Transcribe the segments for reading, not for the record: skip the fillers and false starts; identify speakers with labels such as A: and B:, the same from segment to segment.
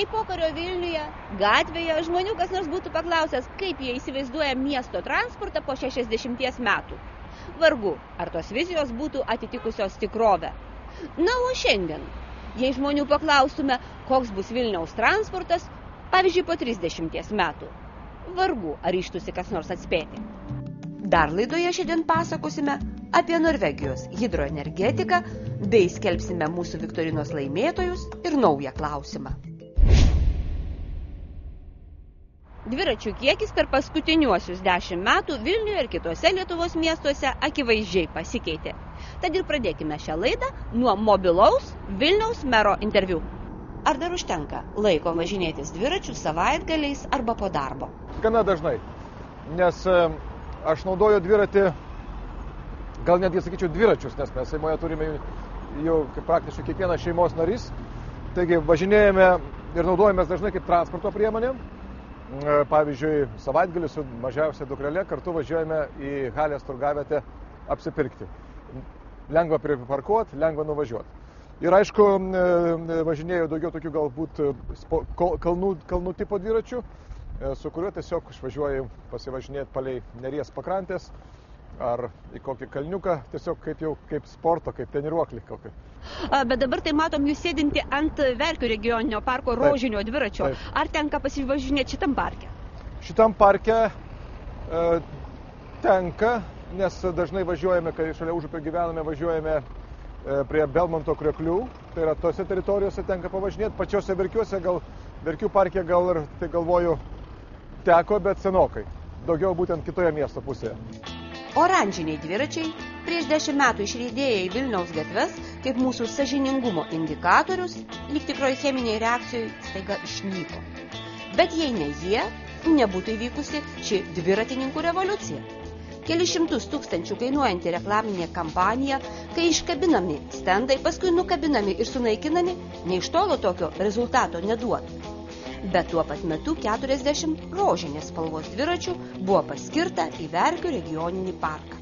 A: Nei pokario Vilniuje, gatvėje žmonių kas nors būtų paklausęs, kaip jie įsivaizduoja miesto transportą po 60 metų. Vargu, ar tos vizijos būtų atitikusios tikrovę. Na, o šiandien, jei žmonių paklaustume, koks bus Vilniaus transportas, pavyzdžiui, po 30 metų, vargu, ar ryžtųsi kas nors atspėti. Dar laidoje šiandien pasakosime apie Norvegijos hidroenergetiką bei skelbsime mūsų viktorinos laimėtojus ir naują klausimą. Dviračių kiekis per paskutiniuosius 10 metų Vilniuje ir kitose Lietuvos miestuose akivaizdžiai pasikeitė. Tad ir pradėkime šią laidą nuo mobilaus Vilniaus mero interviu. Ar dar užtenka laiko važinėtis dviračių savaitgaliais arba po darbo?
B: Gana dažnai, nes aš naudoju dviratį, gal netgi sakyčiau dviračius, nes mes šeimoje turime jau praktiškai kiekvienas šeimos narys. Taigi važinėjame ir naudojamės dažnai kaip transporto priemonė. Pavyzdžiui, savaitgalį su mažiausia dukrele kartu važiuojame į Halės turgavietę apsipirkti. Lengva priparkuoti, lengva nuvažiuoti. Ir aišku, važinėjau daugiau tokių galbūt kalnų tipo dviračių, su kuriuo tiesiog išvažiuoju pasivažinėti palei Neries pakrantės ar į kokį kalniuką, tiesiog kaip sporto, kaip treniruoklį kokį.
A: Bet dabar tai matom jūs sėdinti ant Verkių regioninio parko rožinio dviračio.
B: Taip.
A: Ar tenka pasivažinėti šitam parke?
B: Šitam parke tenka, nes dažnai važiuojame, kai šalia Užupio gyvename, važiuojame prie Belmonto krioklių. Tai yra tose teritorijose tenka pavažinėti. Pačiose Verkiuose, Verkių parke gal ir, tai galvoju, teko, bet senokai. Daugiau būtent kitoje miesto pusėje.
A: Oranžiniai dviračiai prieš 10 metų išriedėję į Vilniaus gatves kaip mūsų sąžiningumo indikatorius, lyg tikroji cheminiai reakcijai staiga išnyko. Bet jei ne jie, nebūtų įvykusi ši dviratininkų revoliucija. Kelis šimtus tūkstančių kainuojanti reklaminė kampanija, kai iškabinami stendai, paskui nukabinami ir sunaikinami, nei iš tolo tokio rezultato neduotų. Bet tuo pat metu 40 rožinės spalvos dviračių buvo paskirta į Verkių regioninį parką.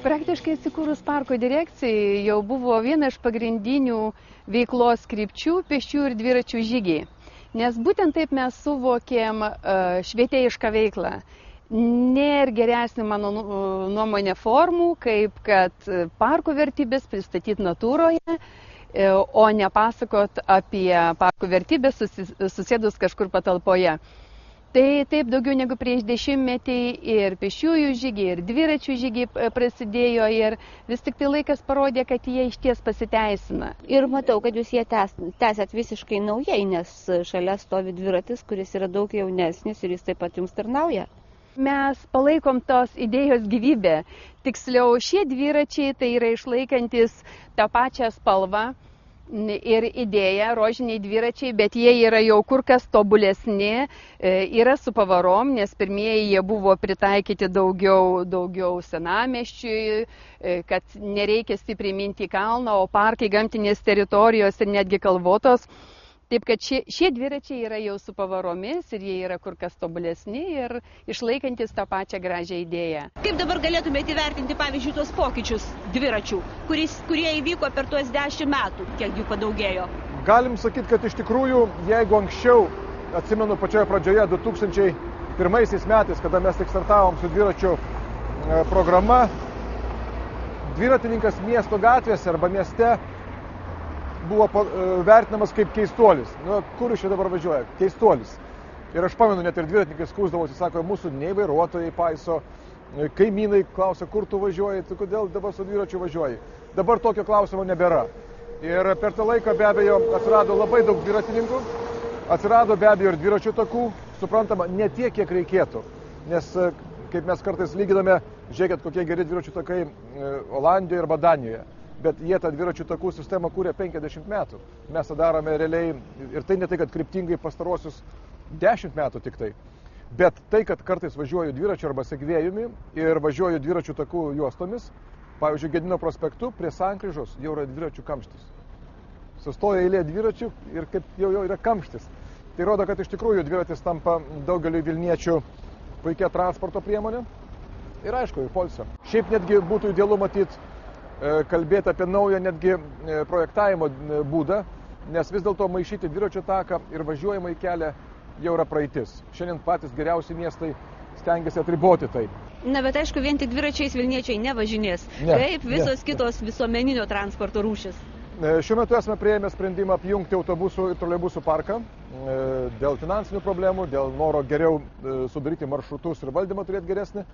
C: Praktiškai įsikūrus parko direkcijai jau buvo viena iš pagrindinių veiklos krypčių pėsčių ir dviračių žygiai. Nes būtent taip mes suvokėm švietėjišką veiklą. Nėra geresnė mano nuomonė formų, kaip kad parko vertybės pristatyti natūroje, o ne pasakot apie parko vertybės susėdus kažkur patalpoje. Tai taip daugiau negu prieš 10-metį ir pėsčiųjų žygiai, ir dviračių žygiai prasidėjo ir vis tik tai laikas parodė, kad jie išties pasiteisina.
A: Ir matau, kad jūs jie tęsat visiškai naujai, nes šalia stovi dviratis, kuris yra daug jaunesnis ir jis taip pat jums tarnauja.
C: Mes palaikom tos idėjos gyvybę. Tiksliau, šie dviračiai tai yra išlaikantis tą pačią spalvą ir idėją, rožiniai dviračiai, bet jie yra jau kur kas tobulesni, yra su pavarom, nes pirmieji jie buvo pritaikyti daugiau senamiesčiui, kad nereikia stipriai minti į kalną, o parkai, gamtinės teritorijos ir netgi kalvotos. Taip, kad šie dviračiai yra jau su pavaromis ir jie yra kur kas tobulesni ir išlaikantis tą pačią gražią idėją.
A: Kaip dabar galėtumėte įvertinti, pavyzdžiui, tuos pokyčius dviračių, kurie įvyko per tuos 10 metų, kiek jų padaugėjo?
B: Galim sakyti, kad iš tikrųjų, jeigu anksčiau, atsimenu pačioje pradžioje 2001 metais, kada mes tik startavom su dviračių programa, dviratininkas miesto gatvėse arba mieste buvo vertinamas kaip keistuolis. Kur iš čia dabar važiuoja? Keistuolis. Ir aš pamenu, net ir dviratininkai skųsdavosi, sako, mūsų nei vairuotojai paiso, kaimynai klausia, kur tu važiuoji, tu kodėl dabar su dviračiu važiuoji. Dabar tokio klausimo nebėra. Ir per tą laiką be abejo atsirado labai daug dviratininkų, atsirado be abejo ir dviračių takų, suprantama, ne tiek, kiek reikėtų. Nes, kaip mes kartais lyginame, žiūrėkit, kokie geri dviračių takai Olandijoje arba Danijoje. Bet jie tą dviračių takų sistemą kūrė 50 metų. Mes tą darome realiai, ir tai ne tai, kad kryptingai pastarosius 10 metų tik tai. Bet tai, kad kartais važiuoju dviračiu arba segvėjumi ir važiuoju dviračių takų juostomis, pavyzdžiui, Gedimino prospektu prie sankryžos jau yra dviračių kamštis. Sustoja eilė dviračių ir kaip jau yra kamštis. Tai rodo, kad iš tikrųjų dviratis tampa daugeliu vilniečių puikia transporto priemonė ir aišku, ir poilsio. Šiaip netgi būtų idealu matyti kalbėti apie naują netgi projektavimo būdą, nes vis dėlto maišyti dviračio taką ir važiuojamą į kelią jau yra praeitis. Šiandien patys geriausi miestai stengiasi atriboti tai.
A: Na, bet aišku, vien tik dviračiais Vilniečiai nevažinės. Kaip visos kitos visuomeninio transporto rūšis.
B: Šiuo metu esame priėmę sprendimą apjungti autobusų ir troleibusų parką dėl finansinių problemų, dėl noro geriau sudaryti maršrutus ir valdymą turėti geresnį,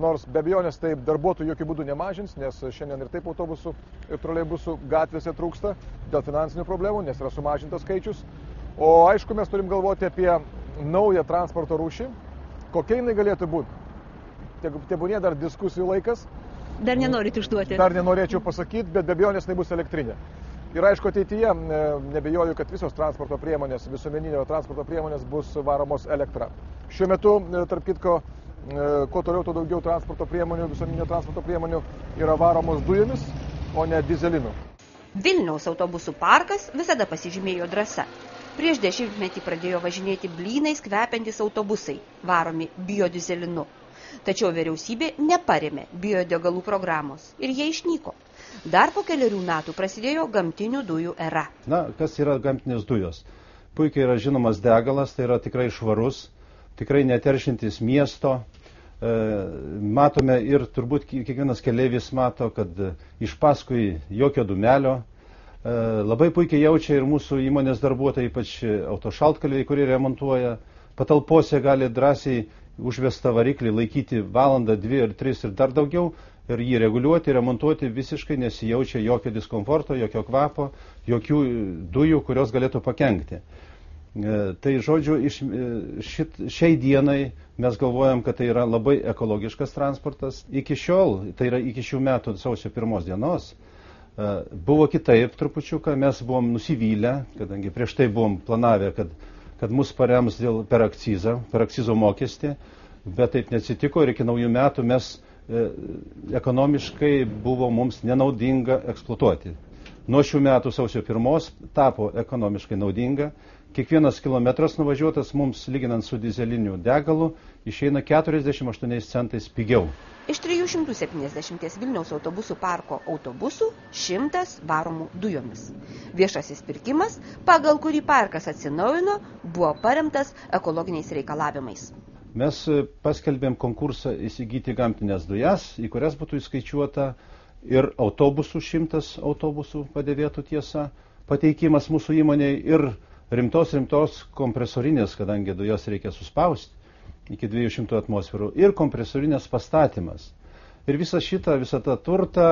B: nors be abejonės tai darbuotojų jokių būdų nemažins, nes šiandien ir taip autobusų ir troleibusų gatvėse trūksta dėl finansinių problemų, nes yra sumažintas skaičius. O aišku, mes turim galvoti apie naują transporto rūšį, kokia jinai galėtų būti. Tebūnie dar diskusijų laikas.
A: Dar nenorit išduoti?
B: Dar nenorėčiau pasakyti, bet be abejonės tai bus elektrinė. Ir aišku, ateityje nebejoju, kad visos transporto priemonės, visuomeninio transporto priemonės bus varomos elektra. Šiuo metu, tarp kitko, kuo toliau, tuo daugiau transporto priemonių, visuomeninio transporto priemonių yra varomos dujomis, o ne dizelinu.
A: Vilniaus autobusų parkas visada pasižymėjo drąsa. Prieš 10 metį pradėjo važinėti blynais kvepiantys autobusai, varomi biodizelinu. Tačiau vyriausybė neparėmė biodegalų programos ir jie išnyko. Dar po keliarių metų prasidėjo gamtinių dujų era.
D: Na, kas yra gamtinės dujos? Puikiai yra žinomas degalas, tai yra tikrai švarus, tikrai neteršintis miesto. Matome ir turbūt kiekvienas keleivis mato, kad iš paskui jokio dūmelio. Labai puikiai jaučia ir mūsų įmonės darbuotojai, ypač autošaltkaliai, kurie remontuoja. Patalpose gali drąsiai užvestą variklį laikyti valandą, 2 ar 3 ir dar daugiau ir jį reguliuoti, remontuoti visiškai nesijaučia jokio diskomforto, jokio kvapo, jokių dujų, kurios galėtų pakenkti. Tai žodžiu, šiai dienai mes galvojam, kad tai yra labai ekologiškas transportas. Iki šiol, tai yra iki šių metų sausio 1 dienos, buvo kitaip trupučiuką, mes buvom nusivylę, kadangi prieš tai buvom planavę, kad mus parems per akcizo mokestį, bet taip neatsitiko ir iki naujų metų mes ekonomiškai buvo mums nenaudinga eksploatuoti. Nuo šių metų sausio 1 tapo ekonomiškai naudinga. Kiekvienas kilometras nuvažiuotas mums, lyginant su dizeliniu degalu, išeina 48 centais pigiau.
A: Iš 370 Vilniaus autobusų parko autobusų 100 varomų dujomis. Viešasis pirkimas, pagal kurį parkas atsinaujino, buvo paremtas ekologiniais reikalavimais.
D: Mes paskelbėm konkursą įsigyti gamtinės dujas, į kurias būtų įskaičiuota ir autobusų 100 autobusų padėvėtų tiesa, pateikimas mūsų įmonėje ir rimtos kompresorinės, kadangi dujas reikia suspausti iki 200 atmosferų, ir kompresorinės pastatymas. Ir visą tą turtą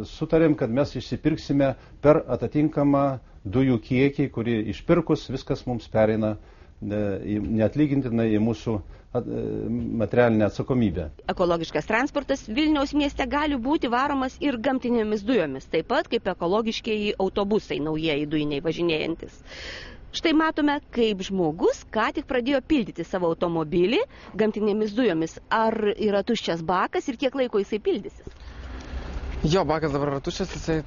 D: sutarėm, kad mes išsipirksime per atitinkamą dujų kiekį, kurį išpirkus viskas mums pereina neatlygintinai į mūsų materialinę atsakomybę.
A: Ekologiškas transportas Vilniaus mieste gali būti varomas ir gamtinėmis dujomis, taip pat kaip ekologiškieji autobusai, naujieji dujiniai važinėjantis. Štai matome, kaip žmogus ką tik pradėjo pildyti savo automobilį gamtinėmis dujomis. Ar yra tuščias bakas ir kiek laiko jisai pildysis?
E: Jo, bakas dabar yra tuščias, jisai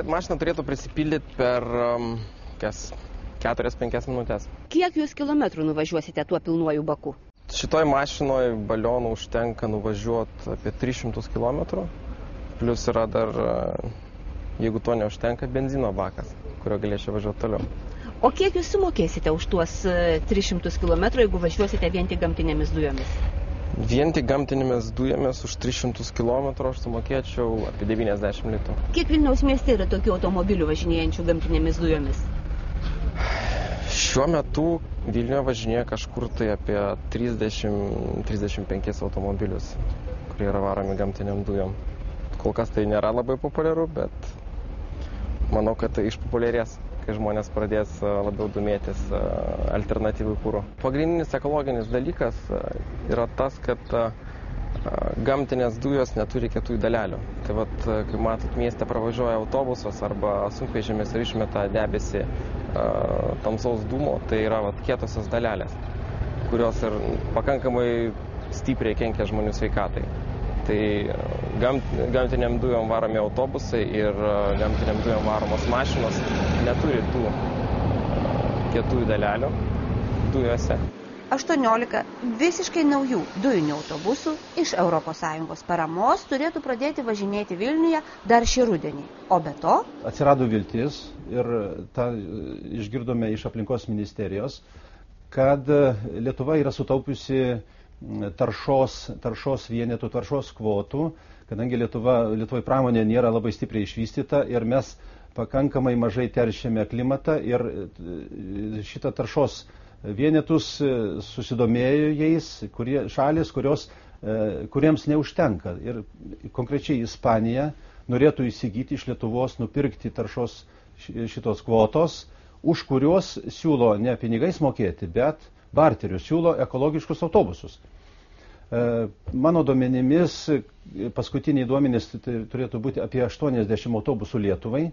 E: mašina turėtų prisipildyti per 4-5 minutės.
A: Kiek jūs kilometrų nuvažiuosite tuo pilnuoju baku?
E: Šitoj mašinoje balionų užtenka nuvažiuoti apie 300 km, plus yra dar, jeigu to neužtenka, benzino bakas, kurio galėčiau važiuoti toliau.
A: O kiek jūs sumokėsite už tuos 300 km, jeigu važiuosite vien tik gamtinėmis dujomis?
E: Vien tik gamtinėmis dujomis už 300 km aš sumokėčiau apie 90 litų.
A: Kiek Vilniaus mieste yra tokių automobilių važinėjančių gamtinėmis dujomis?
E: Šiuo metu Vilniuje važinėja kažkur tai apie 30-35 automobilius, kurie yra varomi gamtiniam dujom. Kol kas tai nėra labai populiaru, bet manau, kad tai išpopuliarės, kai žmonės pradės labiau domėtis alternatyvių kūrų. Pagrindinis ekologinis dalykas yra tas, kad gamtinės dujos neturi kietųjų dalelių. Tai vat, kai matot, mieste pravažiuoja autobusas arba sunkvežimis ir išmeta debesį tamsaus dūmo, tai yra kietosios dalelės, kurios ir pakankamai stipriai kenkia žmonių sveikatai. Tai gamtiniam dujom varomi autobusai ir gamtiniam dujom varomos mašinos neturi tų kietųjų dalelių dujose.
A: 18 visiškai naujų dujinių autobusų iš ES paramos turėtų pradėti važinėti Vilniuje dar šį rudenį. O be to
D: atsirado viltis ir tą išgirdome iš aplinkos ministerijos, kad Lietuva yra sutaupiusi taršos vienetų, taršos kvotų, kadangi Lietuvoje pramonė nėra labai stipriai išvystyta ir mes pakankamai mažai teršiame klimatą ir šitą taršos vienetus susidomėjo jais šalis, kuriems neužtenka. Ir konkrečiai Ispanija norėtų įsigyti iš Lietuvos, nupirkti taršos šitos kvotos, už kurios siūlo ne pinigais mokėti, bet barterius, siūlo ekologiškus autobusus. Mano duomenimis, paskutiniai duomenys turėtų būti apie 80 autobusų Lietuvai,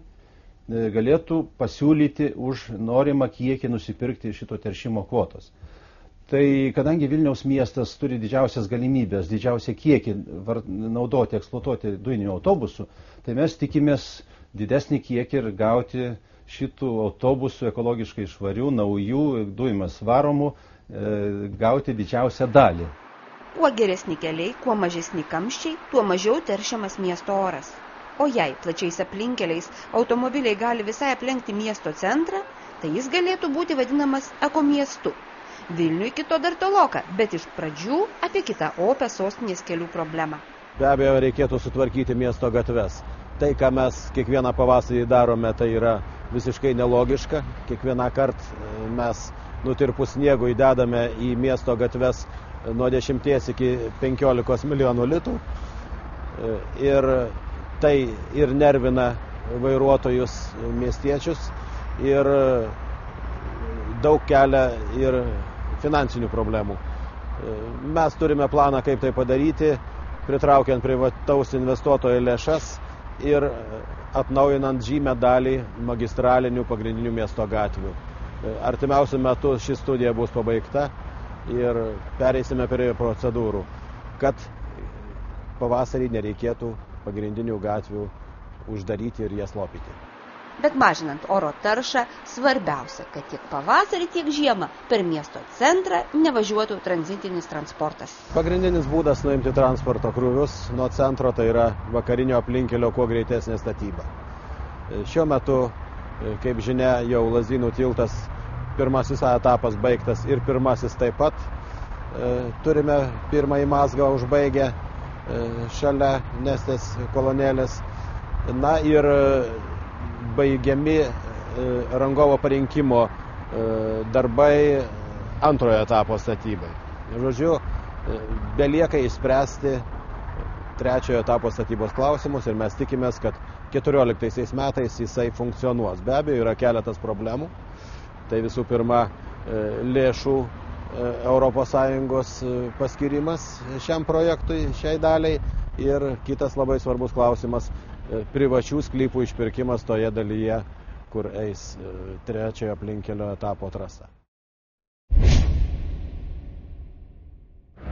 D: galėtų pasiūlyti už norimą kiekį nusipirkti šito teršimo kvotos. Tai kadangi Vilniaus miestas turi didžiausias galimybės, didžiausią kiekį naudoti, eksploatuoti dujinių autobusų, tai mes tikimės didesnį kiekį ir gauti šitų autobusų ekologiškai švarių, naujų, dujimas varomų, gauti didžiausią dalį.
A: Kuo geresni keliai, kuo mažesni kamščiai, tuo mažiau teršiamas miesto oras. O jei plačiais aplinkeliais automobiliai gali visai aplenkti miesto centrą, tai jis galėtų būti vadinamas ekomiestu. Vilniui kito dar toloka, bet iš pradžių apie kitą opę sostinės kelių problemą.
F: Be abejo, reikėtų sutvarkyti miesto gatves. Tai, ką mes kiekvieną pavasarį darome, tai yra visiškai nelogiška. Kiekvieną kartą mes nutirpus sniegų įdedame į miesto gatves nuo 10 iki 15 milijonų litų. Ir tai ir nervina vairuotojus miestiečius ir daug kelia ir finansinių problemų. Mes turime planą, kaip tai padaryti, pritraukiant privataus investuotojo lėšas ir atnaujinant žymę dalį magistralinių pagrindinių miesto gatvių. Artimiausiu metu ši studija bus pabaigta ir pereisime prie procedūrų, kad pavasarį nereikėtų pagrindinių gatvių uždaryti ir jas lopyti.
A: Bet mažinant oro taršą, svarbiausia, kad tiek pavasarį, tiek žiemą per miesto centrą nevažiuotų tranzitinis transportas.
F: Pagrindinis būdas nuimti transporto krūvius nuo centro tai yra vakarinio aplinkelio kuo greitesnė statyba. Šiuo metu, kaip žinia, jau Lazdynų tiltas pirmasis etapas baigtas ir pirmasis taip pat. Turime pirmąjį mazgą užbaigę šalia Nestės kolonėlės. Na ir baigiami rangovo parinkimo darbai antrojo etapo statybai. Žodžiu, belieka išspręsti trečiojo etapo statybos klausimus ir mes tikimės, kad 14 metais jisai funkcionuos. Be abejo, yra keletas problemų. Tai visų pirma, lėšų ES paskirimas šiam projektui, šiai daliai ir kitas labai svarbus klausimas privačių sklypų išpirkimas toje dalyje, kur eis trečiojo aplinkelio etapo trasa.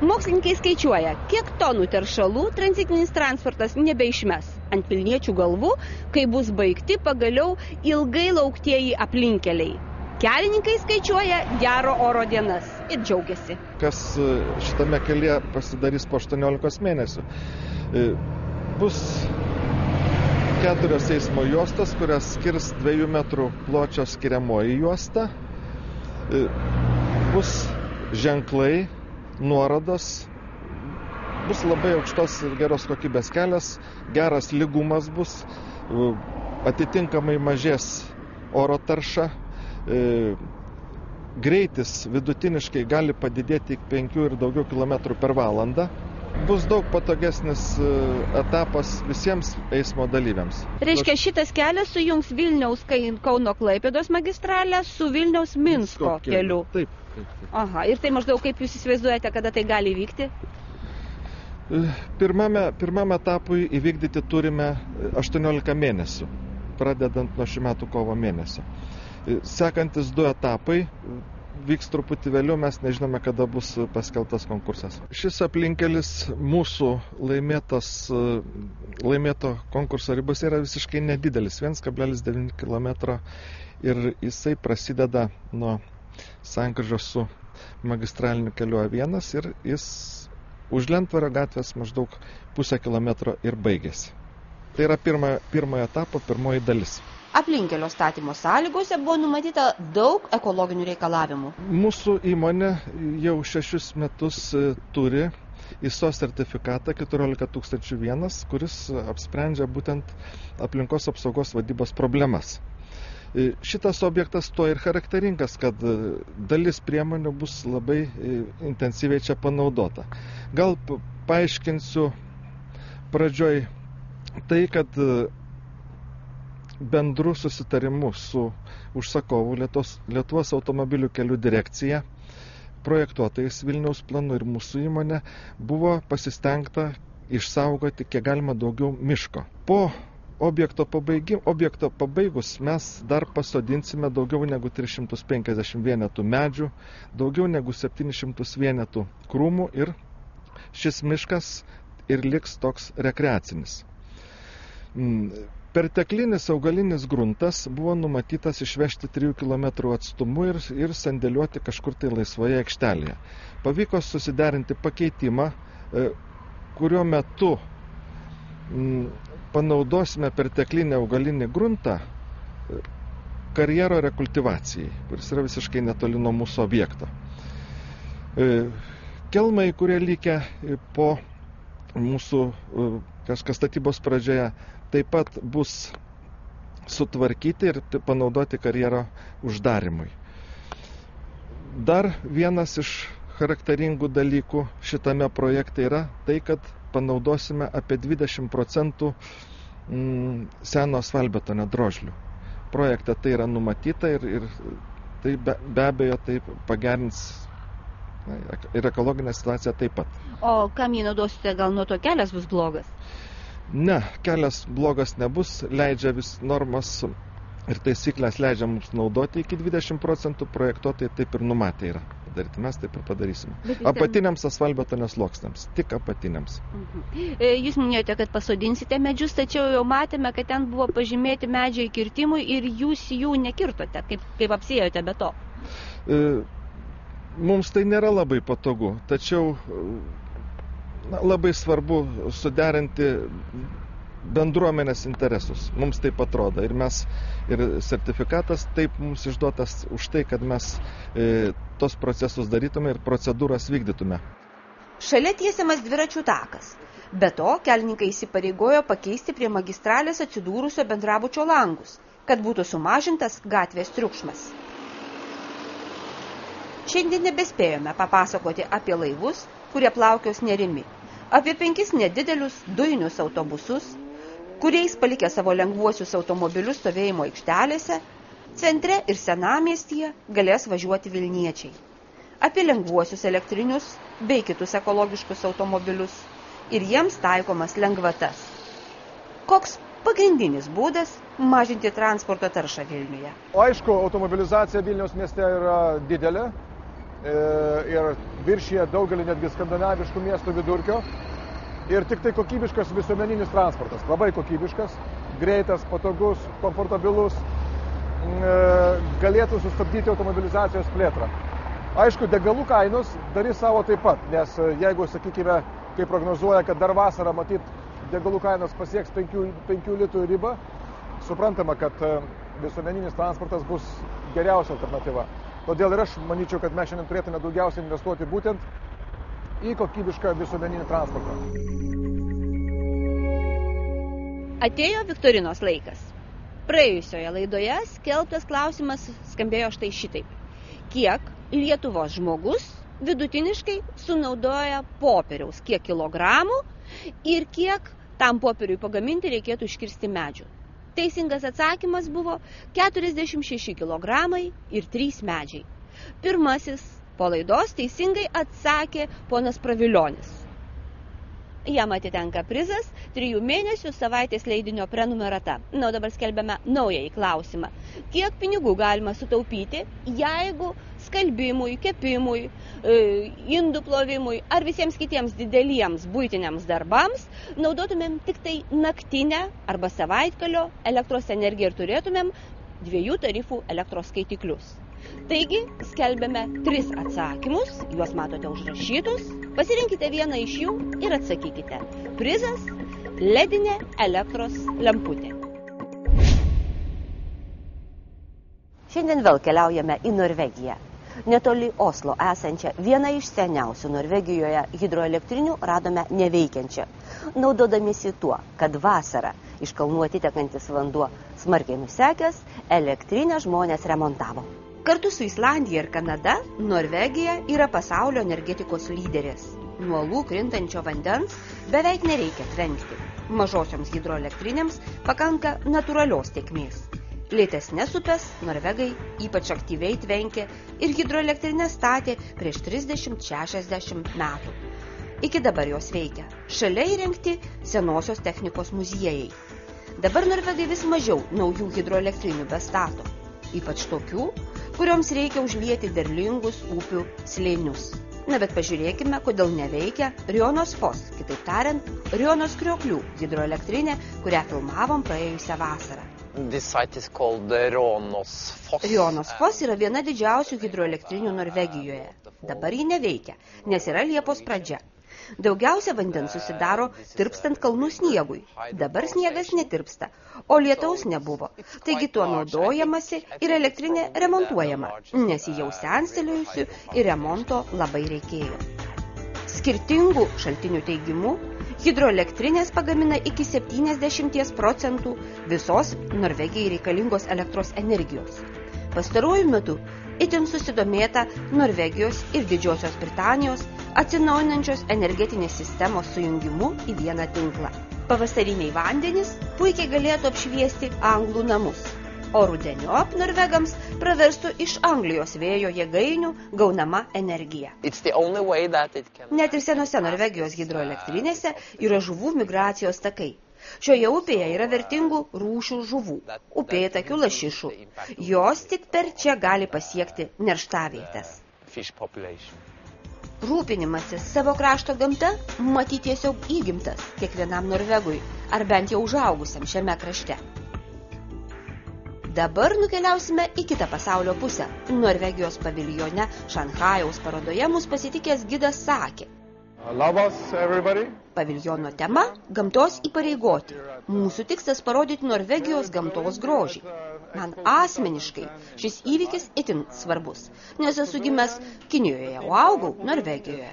A: Mokslininkai skaičiuoja, kiek tonų teršalų tranzitinis transportas nebeišmes ant vilniečių galvų, kai bus baigti pagaliau ilgai lauktieji aplinkeliai. Kelininkai skaičiuoja gero oro dienas ir džiaugiasi.
G: Kas šitame kelyje pasidarys po 18 mėnesių. Bus 4 eismo juostos, kurias skirs 2 metrų pločio skiriamoji juosta. Bus ženklai, nuorodos, bus labai aukštos ir geros kokybės kelias, geras lygumas bus, atitinkamai mažės oro tarša. Greitis vidutiniškai gali padidėti iki 5 ir daugiau kilometrų per valandą. Bus daug patogesnis etapas visiems eismo dalyviams.
A: Reiškia, šitas kelias sujungs Vilniaus Kauno Klaipėdos magistralę su Vilniaus Minsko keliu.
G: Taip.
A: Aha, ir tai maždaug kaip jūs įsivaizduojate, kada tai gali įvykti?
G: Pirmam etapui įvykdyti turime 18 mėnesių, pradedant nuo šių metų kovo mėnesio. Sekantis 2 etapai vyks truputį vėliau, mes nežinome, kada bus paskelbtas konkursas. Šis aplinkelis mūsų laimėto konkurso ribos yra visiškai nedidelis, 1,9 km ir jisai prasideda nuo sankryžos su magistraliniu keliu A1 ir jis už Lentvario gatvės maždaug pusę kilometro ir baigėsi. Tai yra pirmojo etapo pirmoji dalis.
A: Aplinkelio statymo sąlygose buvo numatyta daug ekologinių reikalavimų.
G: Mūsų įmonė jau 6 metus turi ISO sertifikatą 14001, kuris apsprendžia būtent aplinkos apsaugos vadybos problemas. Šitas objektas to ir charakteringas, kad dalis priemonių bus labai intensyviai čia panaudota. Gal paaiškinsiu pradžioj tai, kad bendru susitarimu su užsakovu Lietuvos automobilių kelių direkcija, projektuotais Vilniaus planu ir mūsų įmonė buvo pasistengta išsaugoti kiek galima daugiau miško. Po objekto pabaigus mes dar pasodinsime daugiau negu 350 vienetų medžių, daugiau negu 700 vienetų krūmų ir šis miškas ir liks toks rekreacinis. Perteklinis augalinis gruntas buvo numatytas išvežti 3 km atstumu ir sandėliuoti kažkur tai laisvoje aikštelėje. Pavyko susiderinti pakeitimą, kurio metu panaudosime perteklinį augalinį gruntą karjero rekultivacijai, kuris yra visiškai netoli nuo mūsų objekto. Kelmai, kurie likę po mūsų statybos pradžioje, taip pat bus sutvarkyti ir panaudoti karjero uždarimui. Dar vienas iš charakteringų dalykų šitame projekte yra tai, kad panaudosime apie 20% seno asfaltbetonio drožlių. Projekte tai yra numatyta ir tai be abejo tai pagerins ir ekologinę situaciją taip pat.
A: O kam jį naudosite, gal nuo to kelias bus blogas?
G: Ne, kelias blogas nebus, leidžia vis normas ir taisyklės leidžia mums naudoti iki 20%, projektuotojai taip ir numatė yra padaryti, mes taip ir padarysime. Apatiniams asfaltbetonio sluoksniams, tik apatiniams.
A: Jūs minėjote, kad pasodinsite medžius, tačiau jau matėme, kad ten buvo pažymėti medžiai kirtimui ir jūs jų nekirtote, kaip apsėjote be to.
G: Mums tai nėra labai patogu, tačiau labai svarbu suderinti bendruomenės interesus. Mums taip atrodo. Ir sertifikatas taip mums išduotas už tai, kad mes tos procesus darytume ir procedūras vykdytume.
A: Šalia tiesiamas dviračių takas. Be to, kelininkai įsipareigojo pakeisti prie magistralės atsidūrusio bendrabučio langus, kad būtų sumažintas gatvės triukšmas. Šiandien nebespėjome papasakoti apie laivus, kurie plaukios Nerimi, apie 5 nedidelius dujinius autobusus, kuriais palikę savo lengvuosius automobilius stovėjimo aikštelėse, centre ir senamiestyje galės važiuoti vilniečiai, apie lengvuosius elektrinius bei kitus ekologiškus automobilius ir jiems taikomas lengvatas. Koks pagrindinis būdas mažinti transporto taršą Vilniuje?
B: Aišku, automobilizacija Vilniaus mieste yra didelė ir viršyje daugelį netgi skandinaviškų miestų vidurkio. Ir tik tai kokybiškas visuomeninis transportas, labai kokybiškas, greitas, patogus, komfortabilus, galėtų sustabdyti automobilizacijos plėtrą. Aišku, degalų kainos darys savo taip pat, nes jeigu, sakykime, kaip prognozuoja, kad dar vasarą matyt degalų kainos pasieks 5 litrų ribą, suprantama, kad visuomeninis transportas bus geriausia alternatyva. Todėl ir aš manyčiau, kad mes šiandien turėtume daugiausiai investuoti būtent į kokybišką visuomeninį transportą.
A: Atėjo viktorinos laikas. Praėjusioje laidoje skelbtas klausimas skambėjo štai šitaip. Kiek Lietuvos žmogus vidutiniškai sunaudoja popieriaus, kiek kilogramų ir kiek tam popieriui pagaminti reikėtų iškirsti medžių? Teisingas atsakymas buvo 46 kilogramai ir 3 medžiai. Pirmasis po laidos teisingai atsakė ponas Pravilionis. Jam atitenka prizas 3 mėnesių savaitės leidinio prenumerata. Na, o dabar skelbiame naująjį klausimą. Kiek pinigų galima sutaupyti, jeigu skalbimui, kepimui, indų plovimui ar visiems kitiems dideliems buitiniams darbams naudotumėm tik tai naktinę arba savaitgalio elektros energiją ir turėtumėm 2 tarifų elektros skaitiklius. Taigi, skelbėme 3 atsakymus, juos matote užrašytus, pasirinkite vieną iš jų ir atsakykite. Prizas – ledinė elektros lemputė. Šiandien vėl keliaujame į Norvegiją. Netoli Oslo esančią vieną iš seniausių Norvegijoje hidroelektrinių radome neveikiančią. Naudodamiesi tuo, kad vasarą iš kalnų atitekantis vanduo smarkiai nusekęs, elektrinę žmonės remontavo. Kartu su Islandija ir Kanada, Norvegija yra pasaulio energetikos lyderės. Nuo uolų krintančio vandens beveik nereikia tvenkti. Mažosioms hidroelektrinėms pakanka natūralios tėkmės. Lėtesnes upes norvegai ypač aktyviai tvenkė ir hidroelektrinės statė prieš 30-60 metų. Iki dabar jos veikia. Šalia įrengti senosios technikos muziejai. Dabar norvegai vis mažiau naujų hidroelektrinių bestato. Ypač tokių, kurioms reikia užlieti derlingus upių slėnius. Na, bet pažiūrėkime, kodėl neveikia Rionos Fos, kitaip tariant, Rionos krioklių hidroelektrinė, kurią filmavom praėjusią vasarą.
H: This site is called Rionos Fos.
A: Rionos Fos yra viena didžiausių hidroelektrinių Norvegijoje. Dabar ji neveikia, nes yra Liepos pradžia. Daugiausia vandens susidaro tirpstant kalnų sniegui. Dabar sniegas netirpsta, o lietaus nebuvo. Taigi tuo naudojamasi ir elektrinė remontuojama, nes ji jau senstelėjusi ir remonto labai reikėjo. Skirtingų šaltinių teigimu, hidroelektrinės pagamina iki 70% visos Norvegijai reikalingos elektros energijos. Pastaruoju metu itin susidomėta Norvegijos ir Didžiosios Britanijos atsinaujinančios energetinės sistemos sujungimu į vieną tinklą. Pavasariniai vandenys puikiai galėtų apšviesti anglų namus, o rudeniop norvegams praverstų iš Anglijos vėjo jėgainių gaunama energija. Net ir senose Norvegijos hidroelektrinėse yra žuvų migracijos takai. Šioje upėje yra vertingų rūšių žuvų, upėtakių, lašišų. Jos tik per čia gali pasiekti nerštavietes. Rūpinimasis savo krašto gamta matyt tiesiog įgimtas kiekvienam norvegui, ar bent jau užaugusiam šiame krašte. Dabar nukeliausime į kitą pasaulio pusę. Norvegijos paviljone Šanchajaus parodoje mus pasitikęs gidas sakė.
B: Labas, everybody.
A: Paviljono tema – gamtos įpareigoti. Mūsų tikslas parodyti Norvegijos gamtos grožį. Man asmeniškai šis įvykis itin svarbus, nes esu gimęs Kinijoje, o augau Norvegijoje.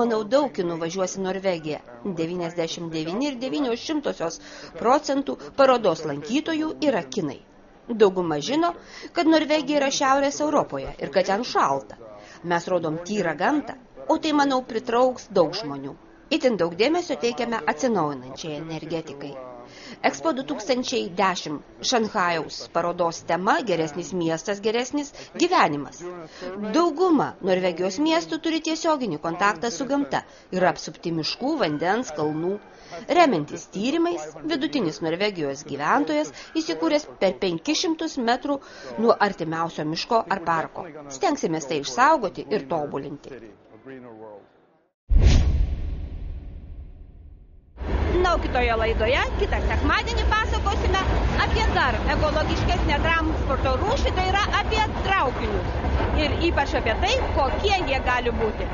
A: Manau, daug kinų važiuos į Norvegiją. 99,9% parodos lankytojų yra kinai. Dauguma žino, kad Norvegija yra Šiaurės Europoje ir kad ten šalta. Mes rodom tyrą gamtą, o tai, manau, pritrauks daug žmonių. Itin daug dėmesio teikiame atsinaujinančiai energetikai. Expo 2010 Šanchajaus parodos tema – geresnis miestas, geresnis gyvenimas. Dauguma Norvegijos miestų turi tiesioginį kontaktą su gamta ir apsupti miškų, vandens, kalnų. Remiantis tyrimais, vidutinis Norvegijos gyventojas įsikūręs per 500 metrų nuo artimiausio miško ar parko. Stengsimės tai išsaugoti ir tobulinti. Na, kitoje laidoje, kitą sekmadienį pasakosime apie dar ekologiškesnę transporto rūšį, tai yra apie traukinius. Ir ypač apie tai, kokie jie gali būti.